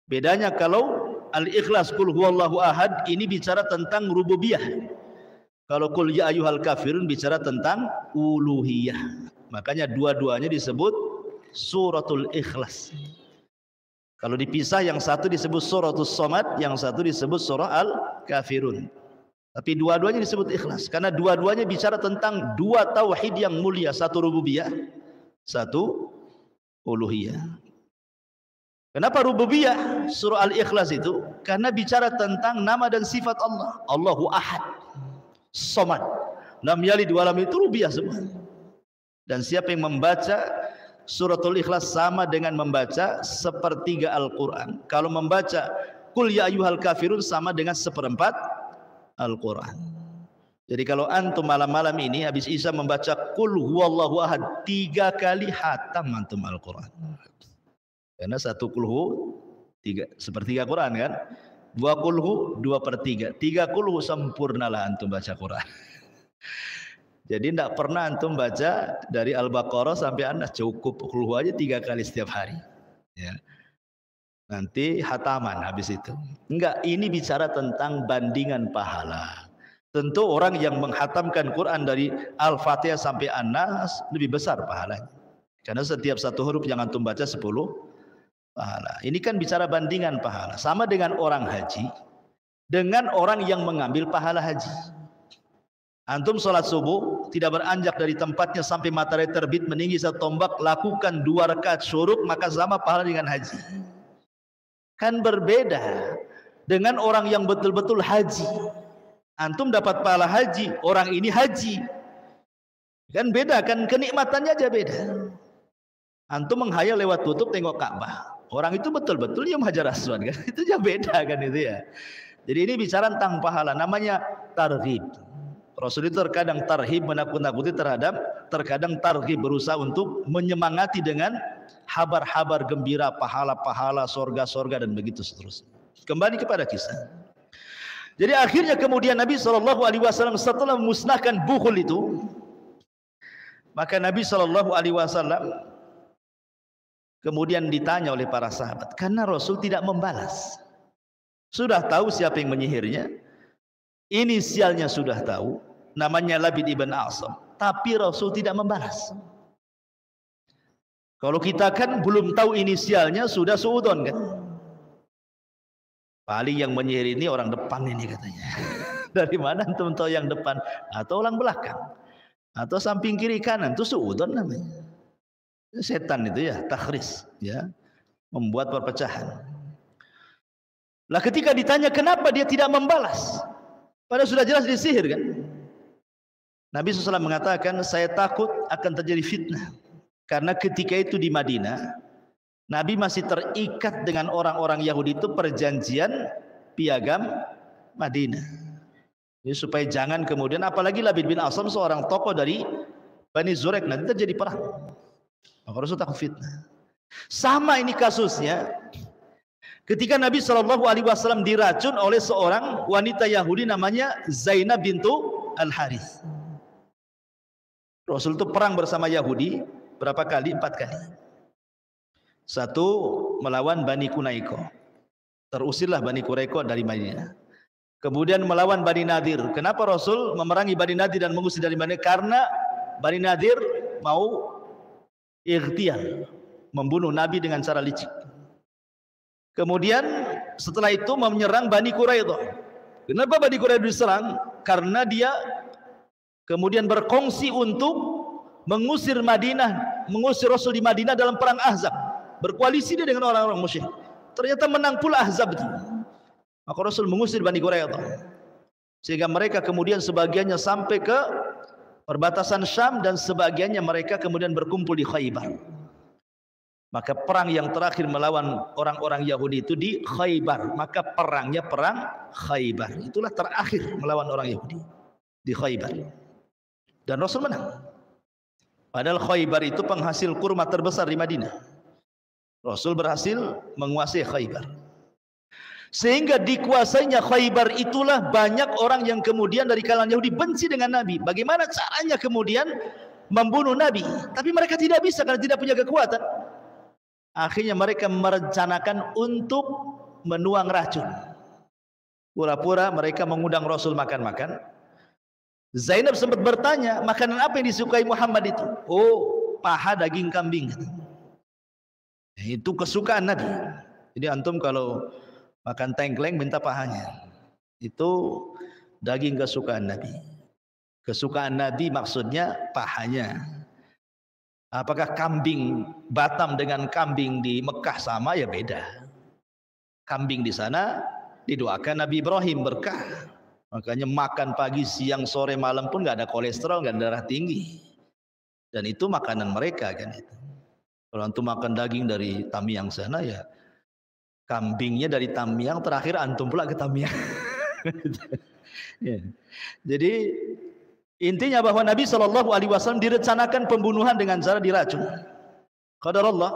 Bedanya kalau Al-Ikhlas Qul huwallahu ahad ini bicara tentang rububiyah. Kalau Qul ya ayyuhal kafirun bicara tentang uluhiyah. Makanya dua-duanya disebut suratul Ikhlas. Kalau dipisah, yang satu disebut suratus Somad, yang satu disebut surah Al-Kafirun. Tapi dua-duanya disebut Ikhlas karena dua-duanya bicara tentang dua tauhid yang mulia, satu rububiyah, satu uluhiyah. Kenapa rububiyah surah Al-Ikhlas itu? Karena bicara tentang nama dan sifat Allah. Allahu Ahad, Somad, lam yalid wa lam yulad, itu rububiyah semua. Dan siapa yang membaca suratul Ikhlas sama dengan membaca sepertiga Al-Quran. Kalau membaca Qul ya ayyuhal kafirun sama dengan seperempat Al-Quran. Jadi kalau antum malam-malam ini habis Isya membaca Qul huwallahu ahad 3 kali, hatam antum Al-Quran. Karena satu kulhu sepertiga Quran kan, dua kulhu 2/3, 3 kulhu sempurnalah antum baca Quran. Jadi tidak pernah antum baca dari Al-Baqarah sampai An-Nas, cukup kulhu aja 3 kali setiap hari. Ya. Nanti hataman habis itu. Enggak, ini bicara tentang bandingan pahala. Tentu orang yang menghatamkan Quran dari Al-Fatihah sampai An-Nas lebih besar pahalanya. Karena setiap satu huruf yang antum baca 10 pahala. Ini kan bicara bandingan pahala. Sama dengan orang haji dengan orang yang mengambil pahala haji. Antum sholat subuh tidak beranjak dari tempatnya sampai matahari terbit meninggi 1 tombak, lakukan 2 rakaat syuruk, maka sama pahala dengan haji. Kan berbeda dengan orang yang betul-betul haji. Antum dapat pahala haji, orang ini haji. Kan beda kan, kenikmatannya aja beda. Antum menghayal lewat tutup tengok Ka'bah. Orang itu betul-betul yang Hajar Aswad kan. Itu aja beda kan itu ya. Jadi ini bicara tentang pahala, namanya targhib. Rasul itu terkadang tarhib, menakut-nakuti terkadang targhib, berusaha untuk menyemangati dengan habar-habar gembira, pahala-pahala, sorga-sorga dan begitu seterusnya. Kembali kepada kisah. Jadi akhirnya kemudian Nabi SAW setelah memusnahkan bukhul itu, maka Nabi SAW kemudian ditanya oleh para sahabat, karena Rasul tidak membalas. Sudah tahu siapa yang menyihirnya, inisialnya sudah tahu, namanya Labid ibn A'sam, tapi Rasul tidak membalas. Kalau kita kan belum tahu inisialnya sudah suudon kan. Paling yang menyihir ini orang depan ini katanya. Dari mana antum tahu yang depan? Atau orang belakang? Atau samping kiri kanan? Itu suudon namanya. Setan itu ya, takhris ya, membuat perpecahan. Lah ketika ditanya kenapa dia tidak membalas, padahal sudah jelas disihir kan? Nabi SAW mengatakan, saya takut akan terjadi fitnah. Karena ketika itu di Madinah, Nabi masih terikat dengan orang-orang Yahudi itu perjanjian piagam Madinah. Jadi supaya jangan kemudian, apalagi Labid bin Asam seorang tokoh dari Bani Zurek, nanti terjadi perang. Maka Rasul takut fitnah. Sama ini kasusnya ketika Nabi SAW diracun oleh seorang wanita Yahudi namanya Zainab bintu Al-Harith. Rasul itu perang bersama Yahudi berapa kali? 4 kali. Satu melawan Bani Kunaiko, terusirlah Bani Kunaiko dari Madinah. Kemudian melawan Bani Nadir. Kenapa Rasul memerangi Bani Nadir dan mengusir dari Madinah? Karena Bani Nadir mau ightial, membunuh Nabi dengan cara licik. Kemudian setelah itu menyerang Bani Quraidah. Kenapa Bani Quraidah diserang? Karena dia kemudian berkongsi untuk mengusir Madinah, mengusir Rasul di Madinah dalam perang Ahzab. Berkoalisi dia dengan orang-orang musyrik. Ternyata menang pula Ahzab itu. Maka Rasul mengusir Bani Quraidah. Sehingga mereka kemudian sebagiannya sampai ke perbatasan Syam dan sebagiannya mereka kemudian berkumpul di Khaybar. Maka perang yang terakhir melawan orang-orang Yahudi itu di Khaybar. Maka perangnya perang Khaybar. Itulah terakhir melawan orang Yahudi di Khaybar. Dan Rasul menang. Padahal Khaybar itu penghasil kurma terbesar di Madinah. Rasul berhasil menguasai Khaybar. Sehingga dikuasainya Khaybar itulah banyak orang yang kemudian dari kalangan Yahudi benci dengan Nabi. Bagaimana caranya kemudian membunuh Nabi? Tapi mereka tidak bisa karena tidak punya kekuatan. Akhirnya mereka merencanakan untuk menuang racun. Pura-pura mereka mengundang Rasul makan-makan. Zainab sempat bertanya, makanan apa yang disukai Muhammad itu? Oh, paha daging kambing. Itu kesukaan Nabi. Jadi antum kalau makan tengkleng minta pahanya. Itu daging kesukaan Nabi. Kesukaan Nabi maksudnya pahanya. Apakah kambing Batam dengan kambing di Mekah sama? Ya beda. Kambing di sana didoakan Nabi Ibrahim berkah. Makanya makan pagi, siang, sore, malam pun nggak ada kolesterol, nggak ada darah tinggi. Dan itu makanan mereka kan itu. Kalau antum makan daging dari Tamiang sana ya kambingnya dari Tamiang, terakhir antum pula ke Tamiang. Ya. Jadi intinya bahwa Nabi SAW direncanakan pembunuhan dengan cara diracun. Qadarullah,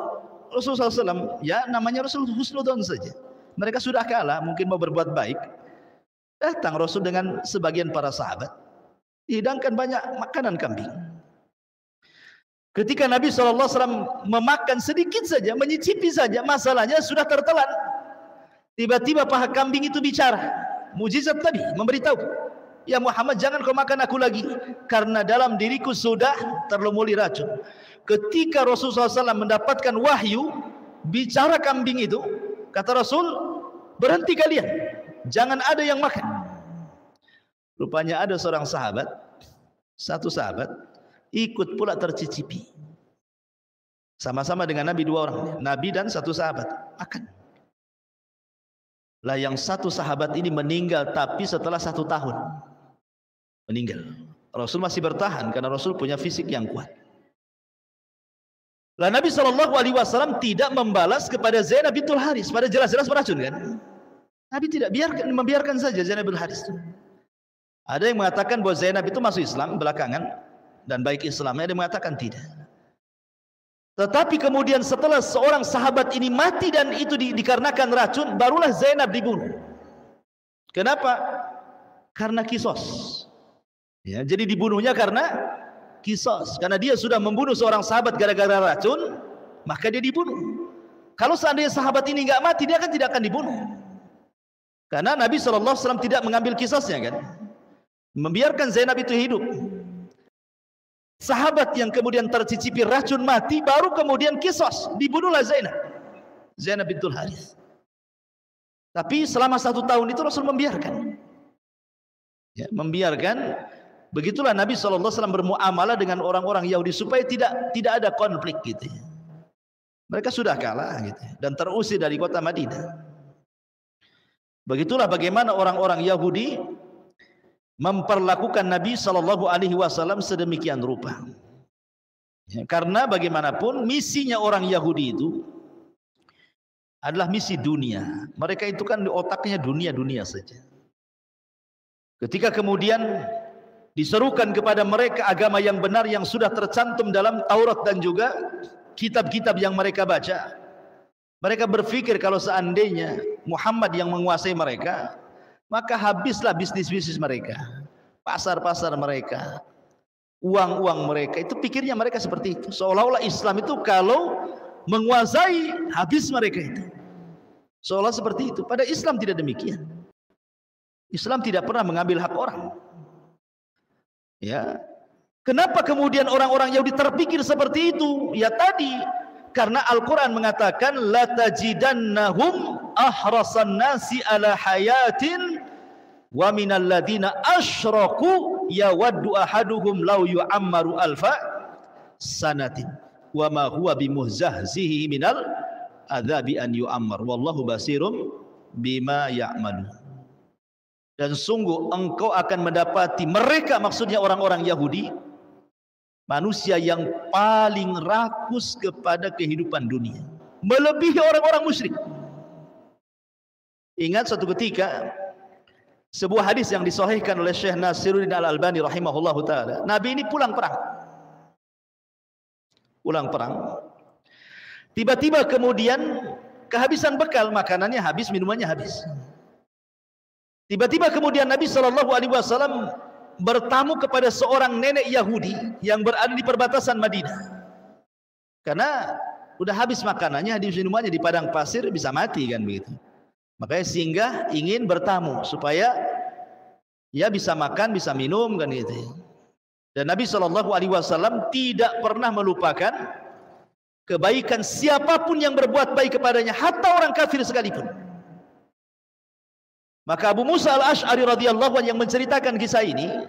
Rasulullah SAW ya namanya Rasul husnudzon saja. Mereka sudah kalah, mungkin mau berbuat baik. Datang Rasul dengan sebagian para sahabat, dihidangkan banyak makanan kambing. Ketika Nabi SAW memakan sedikit saja, menyicipi saja, masalahnya sudah tertelan. Tiba-tiba paha kambing itu bicara. Mujizat tadi memberitahu, ya Muhammad jangan kau makan aku lagi, karena dalam diriku sudah terlumuri racun. Ketika Rasulullah SAW mendapatkan wahyu, bicara kambing itu, kata Rasul, berhenti kalian, jangan ada yang makan. Rupanya ada seorang sahabat, satu sahabat, ikut pula tercicipi. Sama-sama dengan Nabi, 2 orang, Nabi dan satu sahabat makan. Lah yang satu sahabat ini meninggal, tapi setelah 1 tahun meninggal. Rasul masih bertahan karena Rasul punya fisik yang kuat. Lah Nabi SAW tidak membalas kepada Zainab bintul Haris, pada jelas-jelas beracun kan. Nabi tidak membiarkan saja Zainab bintul Haris. Ada yang mengatakan bahwa Zainab itu masuk Islam belakangan dan baik Islamnya, ada yang mengatakan tidak. Tetapi kemudian setelah seorang sahabat ini mati dan itu dikarenakan racun, barulah Zainab dibunuh. Kenapa? Karena kisos. Ya, jadi dibunuhnya karena kisos. Karena dia sudah membunuh seorang sahabat gara-gara racun, maka dia dibunuh. Kalau seandainya sahabat ini nggak mati, dia kan tidak akan dibunuh. Karena Nabi SAW tidak mengambil kisosnya kan, membiarkan Zainab itu hidup. Sahabat yang kemudian tercicipi racun mati, baru kemudian kisos, dibunuhlah Zainab bintul Harith. Tapi selama 1 tahun itu Rasul membiarkan. Ya, membiarkan. Begitulah Nabi SAW bermuamalah dengan orang-orang Yahudi supaya tidak ada konflik gitu. Mereka sudah kalah gitu, dan terusir dari kota Madinah. Begitulah bagaimana orang-orang Yahudi memperlakukan Nabi Shallallahu Alaihi Wasallam sedemikian rupa. Ya, karena bagaimanapun misinya orang Yahudi itu adalah misi dunia. Mereka itu kan di otaknya dunia-dunia saja. Ketika kemudian diserukan kepada mereka agama yang benar yang sudah tercantum dalam Taurat dan juga kitab-kitab yang mereka baca, mereka berpikir kalau seandainya Muhammad yang menguasai mereka, maka habislah bisnis-bisnis mereka, pasar-pasar mereka, uang-uang mereka. Itu pikirnya mereka seperti itu. Seolah-olah Islam itu kalau menguasai, habis mereka itu. Seolah seperti itu. Pada Islam tidak demikian. Islam tidak pernah mengambil hak orang. Ya. Kenapa kemudian orang-orang Yahudi terpikir seperti itu? Ya tadi, karena Al-Quran mengatakan la tajidannahum ahrasan nasi ala hayatin wa minal ladina asyraku yawaddu ahaduhum law yu'ammaru alfa sanatin wa ma huwa bimuhzahzihi minal adzabi an yu'ammar wallahu basirum bima ya'malun. Dan sungguh engkau akan mendapati mereka, maksudnya orang-orang Yahudi, manusia yang paling rakus kepada kehidupan dunia, melebihi orang-orang musyrik. Ingat suatu ketika sebuah hadis yang disahihkan oleh Syekh Nasiruddin Al-Albani rahimahullahu taala. Nabi ini pulang perang. Tiba-tiba kemudian kehabisan bekal, makanannya habis, minumannya habis. Tiba-tiba kemudian Nabi Shallallahu Alaihi Wasallam bertamu kepada seorang nenek Yahudi yang berada di perbatasan Madinah. Karena udah habis makanannya, habis minumannya, di padang pasir bisa mati kan begitu. Makanya singgah ingin bertamu supaya ya bisa makan, bisa minum kan gitu. Dan Nabi Shallallahu Alaihi Wasallam tidak pernah melupakan kebaikan siapapun yang berbuat baik kepadanya, hatta orang kafir sekalipun. Maka Abu Musa Al-Asy'ari radhiyallahu anhu yang menceritakan kisah ini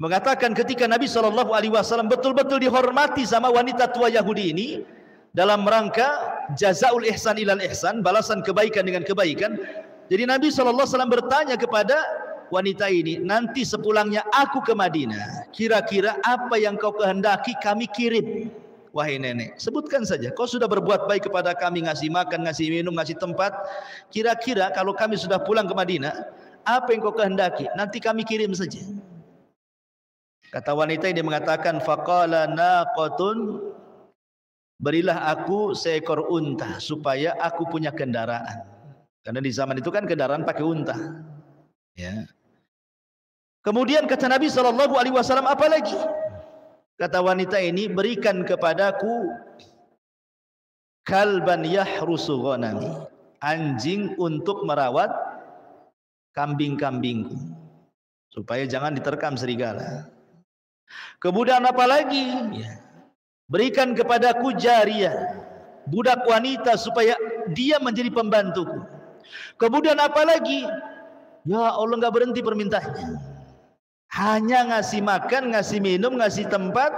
mengatakan ketika Nabi Shallallahu Alaihi Wasallam betul-betul dihormati sama wanita tua Yahudi ini dalam rangka jazaul ihsan ilal ihsan, balasan kebaikan dengan kebaikan. Jadi Nabi Shallallahu Alaihi Wasallam bertanya kepada wanita ini, nanti sepulangnya aku ke Madinah, kira-kira apa yang kau kehendaki kami kirim. Wahai nenek, sebutkan saja, kau sudah berbuat baik kepada kami, ngasih makan, ngasih minum, ngasih tempat. Kira-kira kalau kami sudah pulang ke Madinah, apa yang kau kehendaki? Nanti kami kirim saja. Kata wanita ini mengatakan, faqala naqatun, berilah aku seekor unta supaya aku punya kendaraan. Karena di zaman itu kan kendaraan pakai unta. Ya. Kemudian kata Nabi Shallallahu Alaihi Wasallam, apa lagi? Kata wanita ini, berikan kepadaku kalban yahrusu ghanami, anjing untuk merawat kambing-kambingku supaya jangan diterkam serigala. Kemudian apa lagi? Ya. Berikan kepadaku jariyah, budak wanita supaya dia menjadi pembantuku. Kemudian apa lagi? Ya Allah, nggak berhenti permintaannya. Hanya ngasih makan, ngasih minum, ngasih tempat.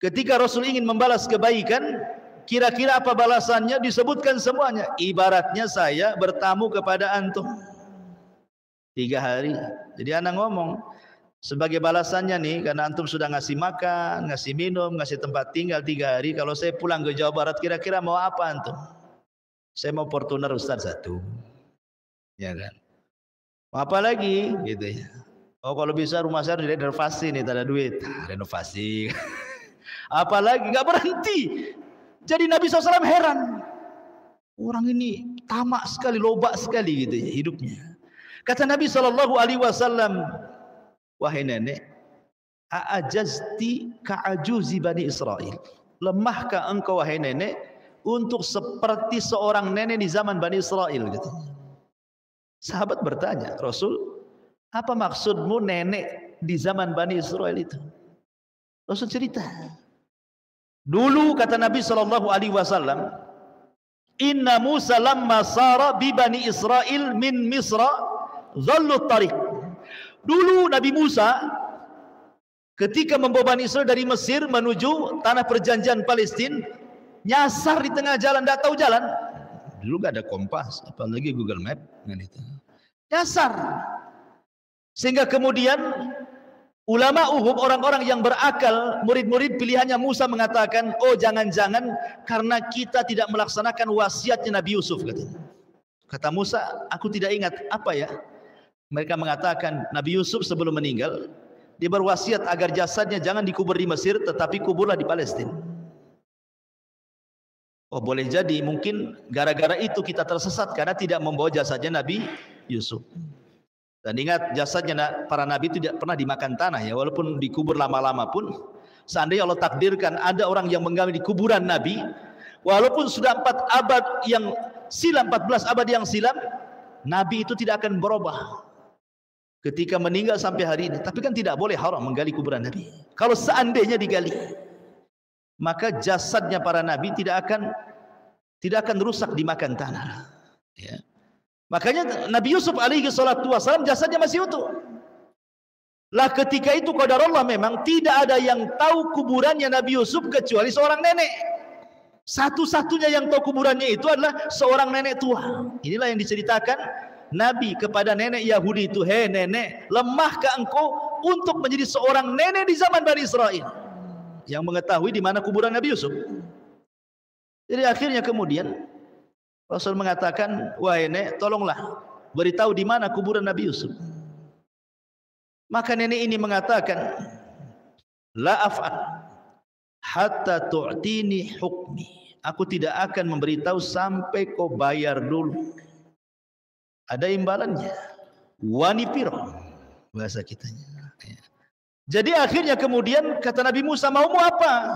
Ketika Rasul ingin membalas kebaikan, kira-kira apa balasannya? Disebutkan semuanya. Ibaratnya saya bertamu kepada antum 3 hari. Jadi anak ngomong, sebagai balasannya nih, karena antum sudah ngasih makan, ngasih minum, ngasih tempat tinggal 3 hari. Kalau saya pulang ke Jawa Barat, kira-kira mau apa antum? Saya mau Fortuner Ustaz 1. Ya kan? Mau apa lagi? Gitu ya. Oh kalau bisa rumah saya harus renovasi nih, tak ada duit. Renovasi. Apalagi nggak berhenti. Jadi Nabi SAW heran. Orang ini tamak sekali, lobak sekali gitu ya hidupnya. Kata Nabi SAW, wahai nenek, a'ajazti ka'ajuzi Bani Israel. Lemahkah engkau wahai nenek untuk seperti seorang nenek di zaman Bani Israel gitu. Sahabat bertanya, Rasul, apa maksudmu nenek di zaman Bani Israel itu? Rasul cerita. Dulu kata Nabi SAW, Inna Musa lamma sara bi Bani Israel min Misra dhallu tariq. Dulu Nabi Musa ketika membawa Bani Israel dari Mesir menuju tanah perjanjian Palestina, nyasar di tengah jalan, tidak tahu jalan. Dulu nggak ada Kompas, apalagi Google Map kan itu. Nyasar. Sehingga kemudian ulama uhum, orang-orang yang berakal, murid-murid pilihannya Musa mengatakan, oh jangan-jangan karena kita tidak melaksanakan wasiatnya Nabi Yusuf. Kata Musa, aku tidak ingat apa ya. Mereka mengatakan Nabi Yusuf sebelum meninggal, dia berwasiat agar jasadnya jangan dikubur di Mesir, tetapi kuburlah di Palestina. Oh boleh jadi mungkin gara-gara itu kita tersesat karena tidak membawa jasadnya Nabi Yusuf. Dan ingat jasadnya para nabi itu tidak pernah dimakan tanah ya, walaupun dikubur lama-lama pun seandainya Allah takdirkan ada orang yang menggali di kuburan nabi, walaupun sudah 4 abad yang silam, 14 abad yang silam, nabi itu tidak akan berubah ketika meninggal sampai hari ini. Tapi kan tidak boleh haram menggali kuburan nabi. Kalau seandainya digali, maka jasadnya para nabi tidak akan rusak dimakan tanah ya. Makanya Nabi Yusuf alaihi salatu wasalam jasadnya masih utuh. Lah ketika itu qadarullah memang tidak ada yang tahu kuburannya Nabi Yusuf kecuali seorang nenek. Satu-satunya yang tahu kuburannya itu adalah seorang nenek tua. Inilah yang diceritakan Nabi kepada nenek Yahudi itu, "Hei nenek, lemahkah engkau untuk menjadi seorang nenek di zaman Bani Israel yang mengetahui di mana kuburan Nabi Yusuf?" Jadi akhirnya kemudian Rasul mengatakan, wahai nenek, tolonglah beritahu di mana kuburan Nabi Yusuf. Maka nenek ini mengatakan, la af'al hatta tu'tini hukmi. Aku tidak akan memberitahu sampai kau bayar dulu. Ada imbalannya. Wanipiro bahasa kitanya. Jadi akhirnya kemudian kata Nabi Musa, maumu apa?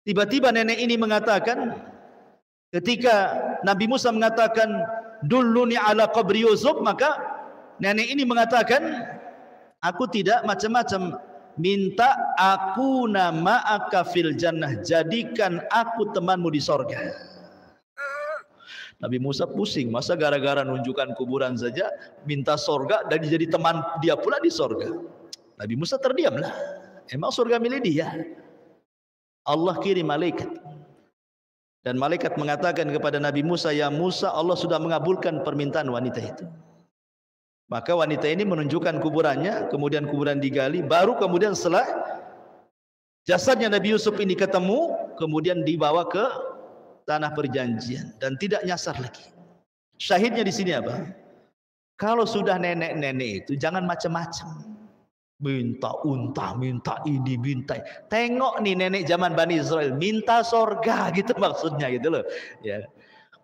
Tiba-tiba nenek ini mengatakan, ketika Nabi Musa mengatakan dulluni ala qabri Yusuf, maka nenek ini mengatakan, aku tidak macam-macam, minta aku nama akafil jannah, jadikan aku temanmu di sorga. Nabi Musa pusing, masa gara-gara nunjukkan kuburan saja minta sorga dan jadi teman dia pula di sorga. Nabi Musa terdiamlah, emang sorga milik dia. Allah kirim malaikat, dan malaikat mengatakan kepada Nabi Musa, ya Musa, Allah sudah mengabulkan permintaan wanita itu. Maka wanita ini menunjukkan kuburannya, kemudian kuburan digali, baru kemudian setelah jasadnya Nabi Yusuf ini ketemu, kemudian dibawa ke tanah perjanjian dan tidak nyasar lagi. Syahidnya di sini apa? Kalau sudah nenek-nenek itu jangan macam-macam. Minta unta, minta ini, minta. Tengok nih nenek zaman Bani Israel, minta sorga gitu maksudnya gitu loh. Ya,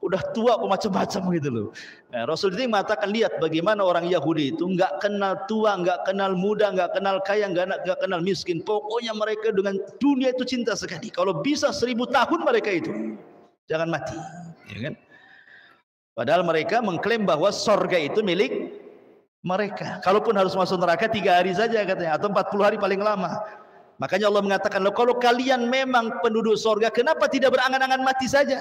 udah tua kok macam-macam gitu loh. Nah, Rasul ini mengatakan, lihat bagaimana orang Yahudi itu nggak kenal tua, nggak kenal muda, nggak kenal kaya, nggak kenal miskin. Pokoknya mereka dengan dunia itu cinta sekali. Kalau bisa 1000 tahun mereka itu jangan mati, ya kan? Padahal mereka mengklaim bahwa sorga itu milik mereka. Kalaupun harus masuk neraka 3 hari saja katanya, atau 40 hari paling lama. Makanya Allah mengatakan, kalau kalian memang penduduk sorga, kenapa tidak berangan-angan mati saja?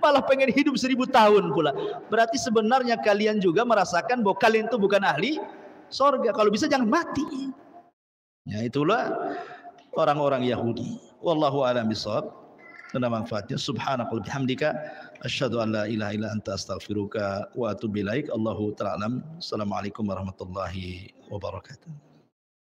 Malah pengen hidup 1000 tahun pula. Berarti sebenarnya kalian juga merasakan bahwa kalian itu bukan ahli sorga. Kalau bisa jangan mati. Ya itulah orang-orang Yahudi. Wallahu a'lam bishawab. Karena manfaatnya, subhanakallahumma bihamdika asyhadu an la ilaha illa anta astaghfiruka wa atubu ilaik. Allahu ta'ala alam. Assalamualaikum warahmatullahi wabarakatuh.